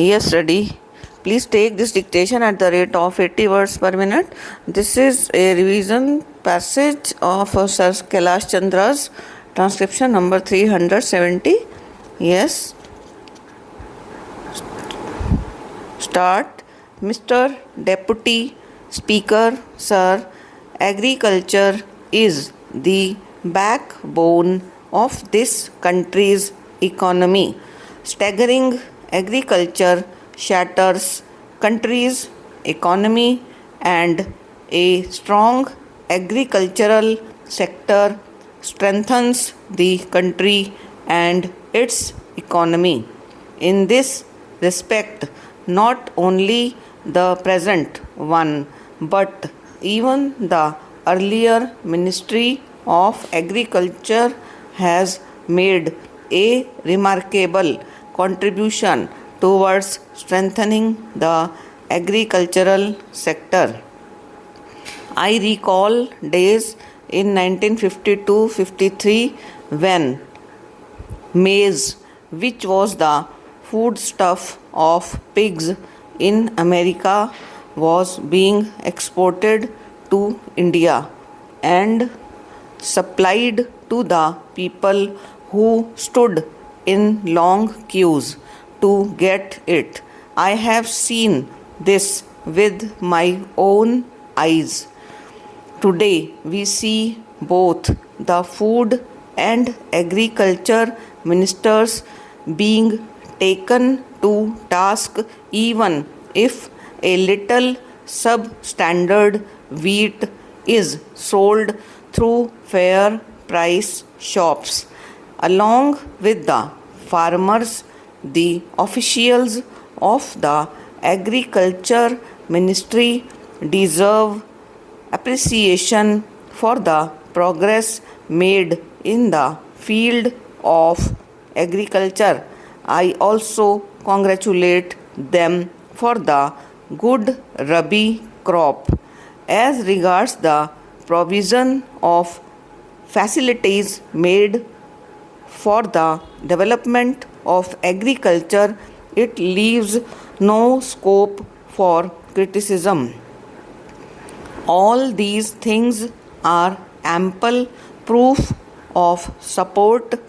Yes, ready. Please take this dictation at the rate of 80 words per minute. This is a revision passage of Sir Kailash Chandra's transcription number 370. Yes. Start. Mr. Deputy Speaker, Sir, agriculture is the backbone of this country's economy. Staggering agriculture shatters country's economy, and a strong agricultural sector strengthens the country and its economy. In this respect, not only the present one, but even the earlier Ministry of Agriculture has made a remarkable contribution towards strengthening the agricultural sector. I recall days in 1952-53 when maize, which was the foodstuff of pigs in America, was being exported to India and supplied to the people who stood in long queues to get it. I have seen this with my own eyes. Today we see both the food and agriculture ministers being taken to task, even if a little substandard wheat is sold through fair price shops. Along with the farmers, the officials of the agriculture ministry deserve appreciation for the progress made in the field of agriculture. I also congratulate them for the good Rabi crop. As regards the provision of facilities made for the development of agriculture, it leaves no scope for criticism. All these things are ample proof of support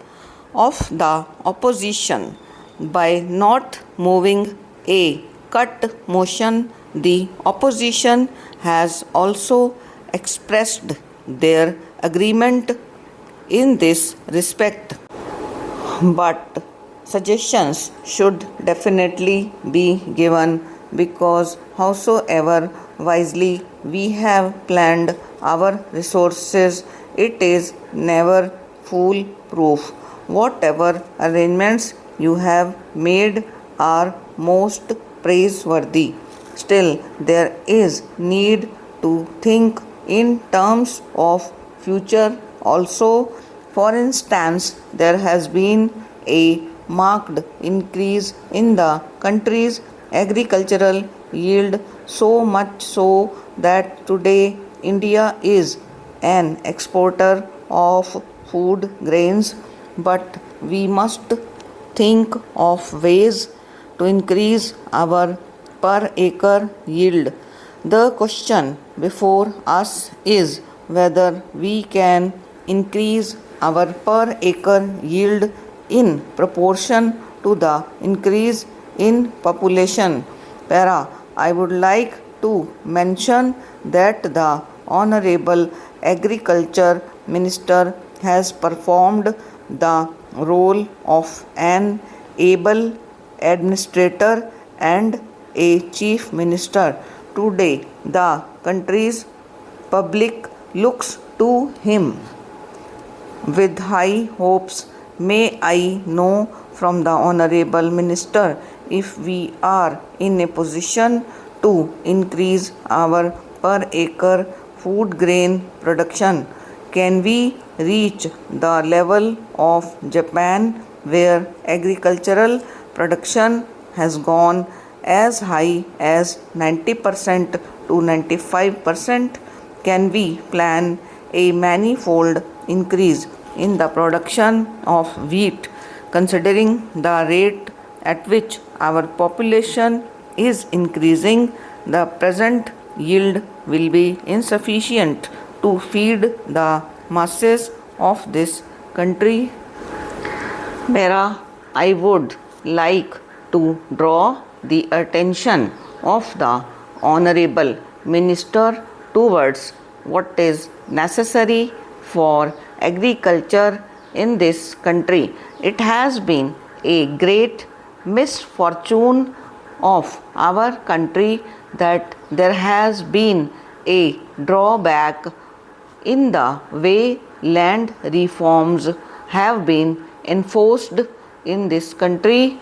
of the opposition. By not moving a cut motion, the opposition has also expressed their agreement in this respect. But suggestions should definitely be given, because howsoever wisely we have planned our resources, it is never foolproof. Whatever arrangements you have made are most praiseworthy. Still, there is need to think in terms of future also. For instance, there has been a marked increase in the country's agricultural yield, so much so that today India is an exporter of food grains. But we must think of ways to increase our per acre yield. The question before us is whether we can increase our per acre yield in proportion to the increase in population. I would like to mention that the Honorable Agriculture Minister has performed the role of an able administrator and a chief minister. Today, the country's public looks to him with high hopes. May I know from the Honorable Minister if we are in a position to increase our per acre food grain production? Can we reach the level of Japan, where agricultural production has gone as high as 90% to 95%? Can we plan a manifold increase in the production of wheat, considering the rate at which our population is increasing, the present yield will be insufficient to feed the masses of this country. Where I would like to draw the attention of the Honorable Minister towards what is necessary for agriculture in this country. It has been a great misfortune of our country that there has been a drawback in the way land reforms have been enforced in this country.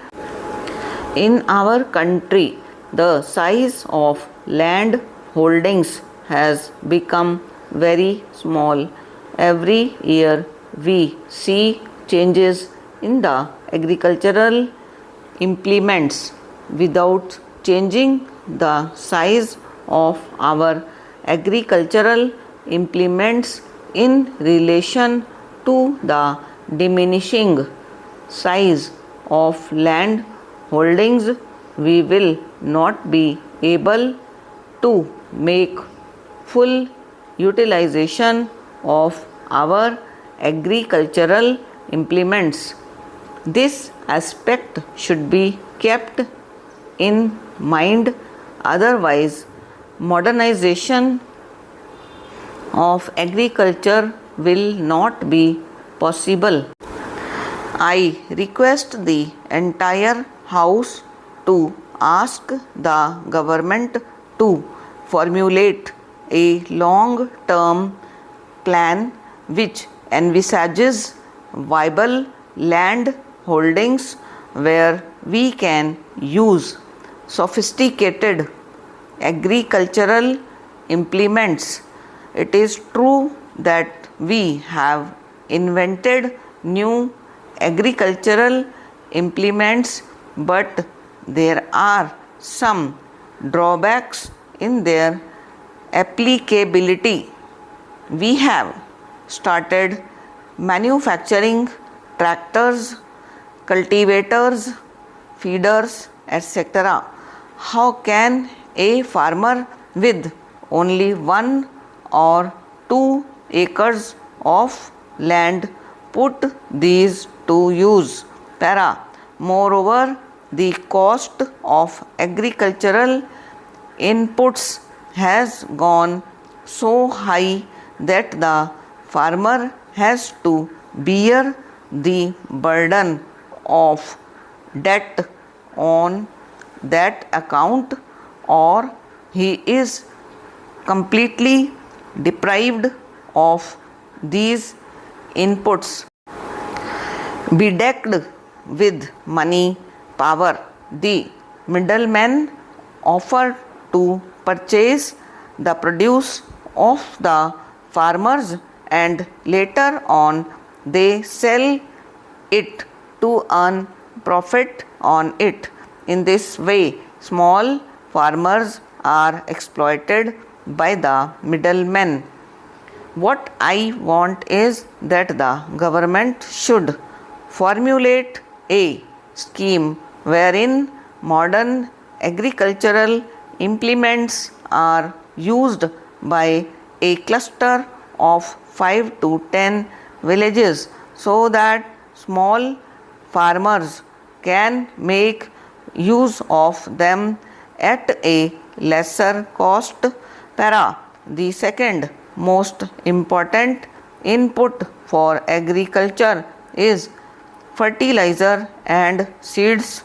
In our country, the size of land holdings has become very small. Every year we see changes in the agricultural implements without changing the size of our agricultural implements in relation to the diminishing size of land holdings. We will not be able to make full utilization of our agricultural implements. This aspect should be kept in mind, otherwise modernization of agriculture will not be possible. I request the entire House to ask the government to formulate a long-term plan which envisages viable land holdings where we can use sophisticated agricultural implements. It is true that we have invented new agricultural implements, but there are some drawbacks in their applicability. We have started manufacturing tractors, cultivators, feeders, etc. How can a farmer with only 1 or 2 acres of land put these to use? Moreover, the cost of agricultural inputs has gone so high that the farmer has to bear the burden of debt on that account, or he is completely deprived of these inputs. Bedecked with money power, the middlemen offer to purchase the produce of the farmers and later on they sell it to earn profit on it. In this way, small farmers are exploited by the middlemen. What I want is that the government should formulate a scheme wherein modern agricultural implements are used by a cluster of 5 to 10 villages so that small farmers can make use of them at a lesser cost. The second most important input for agriculture is fertilizer and seeds.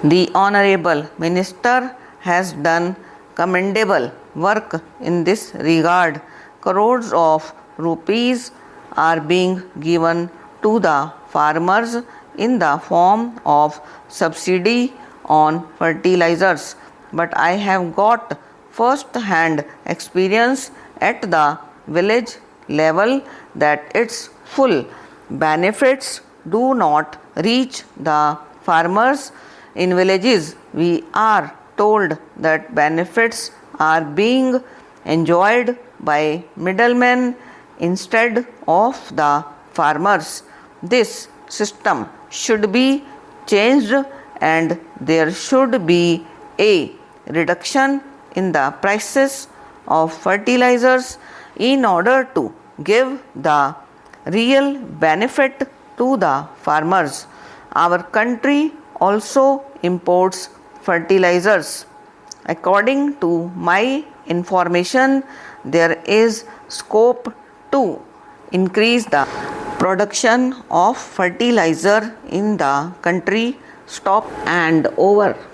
The Honorable Minister has done commendable work in this regard. Crores of rupees are being given to the farmers in the form of subsidy on fertilizers. But I have got first-hand experience at the village level that its full benefits do not reach the farmers. In villages, we are told that benefits are being enjoyed by middlemen instead of the farmers. This system should be changed and there should be a reduction in the prices of fertilizers in order to give the real benefit to the farmers. Our country also imports fertilizers. According to my information, there is scope to increase the production of fertilizer in the country. Stop and over.